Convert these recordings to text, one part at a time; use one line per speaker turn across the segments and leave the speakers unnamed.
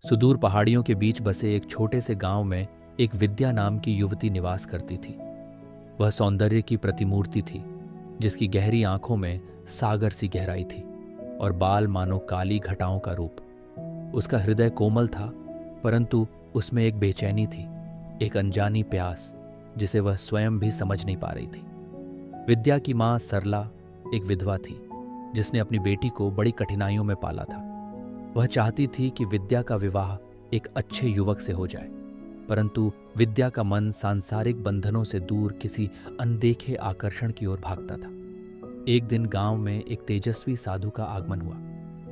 सुदूर पहाड़ियों के बीच बसे एक छोटे से गांव में एक विद्या नाम की युवती निवास करती थी। वह सौंदर्य की प्रतिमूर्ति थी, जिसकी गहरी आंखों में सागर सी गहराई थी और बाल मानो काली घटाओं का रूप। उसका हृदय कोमल था, परंतु उसमें एक बेचैनी थी, एक अनजानी प्यास जिसे वह स्वयं भी समझ नहीं पा रही थी। विद्या की मां सरला एक विधवा थी, जिसने अपनी बेटी को बड़ी कठिनाइयों में पाला था। वह चाहती थी कि विद्या का विवाह एक अच्छे युवक से हो जाए, परंतु विद्या का मन सांसारिक बंधनों से दूर किसी अनदेखे आकर्षण की ओर भागता था। एक दिन गांव में एक तेजस्वी साधु का आगमन हुआ,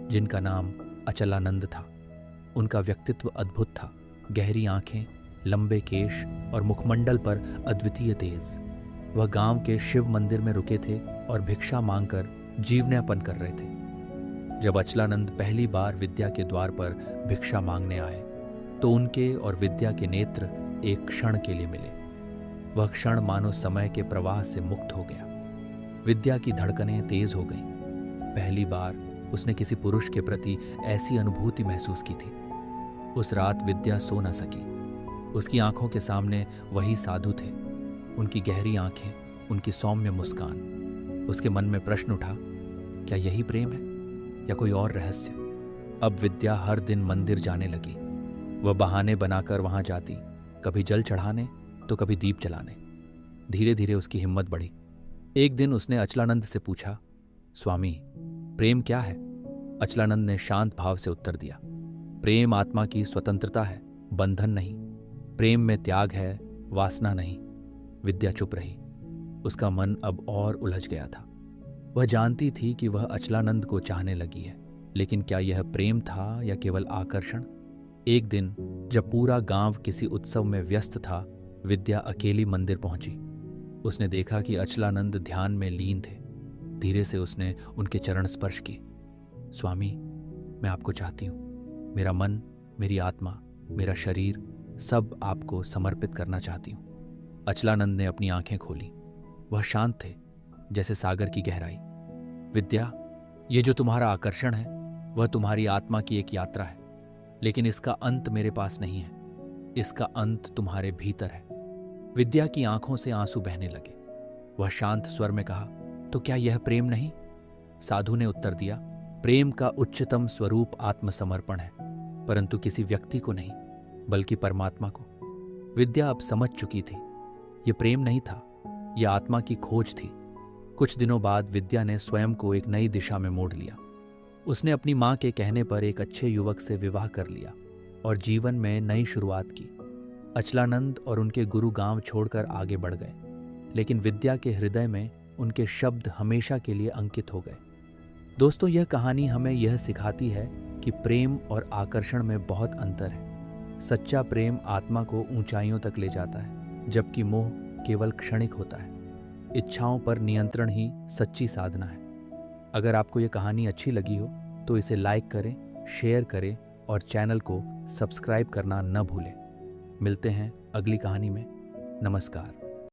जिनका नाम अचलानंद था। उनका व्यक्तित्व अद्भुत था, गहरी आंखें, लंबे केश और मुखमंडल पर अद्वितीय तेज। वह गांव के शिव मंदिर में रुके थे और भिक्षा मांगकर जीवनयापन कर रहे थे। जब अचलानंद पहली बार विद्या के द्वार पर भिक्षा मांगने आए, तो उनके और विद्या के नेत्र एक क्षण के लिए मिले। वह क्षण मानो समय के प्रवाह से मुक्त हो गया। विद्या की धड़कनें तेज हो गईं। पहली बार उसने किसी पुरुष के प्रति ऐसी अनुभूति महसूस की थी। उस रात विद्या सो न सकी। उसकी आंखों के सामने वही साधु थे, उनकी गहरी आंखें, उनकी सौम्य मुस्कान। उसके मन में प्रश्न उठा, क्या यही प्रेम है या कोई और रहस्य? अब विद्या हर दिन मंदिर जाने लगी। वह बहाने बनाकर वहां जाती, कभी जल चढ़ाने तो कभी दीप जलाने। धीरे धीरे उसकी हिम्मत बढ़ी। एक दिन उसने अचलानंद से पूछा, स्वामी, प्रेम क्या है? अचलानंद ने शांत भाव से उत्तर दिया, प्रेम आत्मा की स्वतंत्रता है, बंधन नहीं। प्रेम में त्याग है, वासना नहीं। विद्या चुप रही। उसका मन अब और उलझ गया था। वह जानती थी कि वह अचलानंद को चाहने लगी है, लेकिन क्या यह प्रेम था या केवल आकर्षण? एक दिन जब पूरा गांव किसी उत्सव में व्यस्त था, विद्या अकेली मंदिर पहुंची। उसने देखा कि अचलानंद ध्यान में लीन थे। धीरे से उसने उनके चरण स्पर्श किए। स्वामी, मैं आपको चाहती हूँ। मेरा मन, मेरी आत्मा, मेरा शरीर सब आपको समर्पित करना चाहती हूँ। अचलानंद ने अपनी आंखें खोली। वह शांत थे, जैसे सागर की गहराई। विद्या, ये जो तुम्हारा आकर्षण है, वह तुम्हारी आत्मा की एक यात्रा है, लेकिन इसका अंत मेरे पास नहीं है। इसका अंत तुम्हारे भीतर है। विद्या की आंखों से आंसू बहने लगे। वह शांत स्वर में कहा, तो क्या यह प्रेम नहीं? साधु ने उत्तर दिया, प्रेम का उच्चतम स्वरूप आत्मसमर्पण है, परंतु किसी व्यक्ति को नहीं, बल्कि परमात्मा को। विद्या अब समझ चुकी थी, यह प्रेम नहीं था, यह आत्मा की खोज थी। कुछ दिनों बाद विद्या ने स्वयं को एक नई दिशा में मोड़ लिया। उसने अपनी मां के कहने पर एक अच्छे युवक से विवाह कर लिया और जीवन में नई शुरुआत की। अचलानंद और उनके गुरु गांव छोड़कर आगे बढ़ गए, लेकिन विद्या के हृदय में उनके शब्द हमेशा के लिए अंकित हो गए। दोस्तों, यह कहानी हमें यह सिखाती है कि प्रेम और आकर्षण में बहुत अंतर है। सच्चा प्रेम आत्मा को ऊंचाइयों तक ले जाता है, जबकि मोह केवल क्षणिक होता है। इच्छाओं पर नियंत्रण ही सच्ची साधना है। अगर आपको यह कहानी अच्छी लगी हो तो इसे लाइक करें, शेयर करें और चैनल को सब्सक्राइब करना न भूलें। मिलते हैं अगली कहानी में। नमस्कार।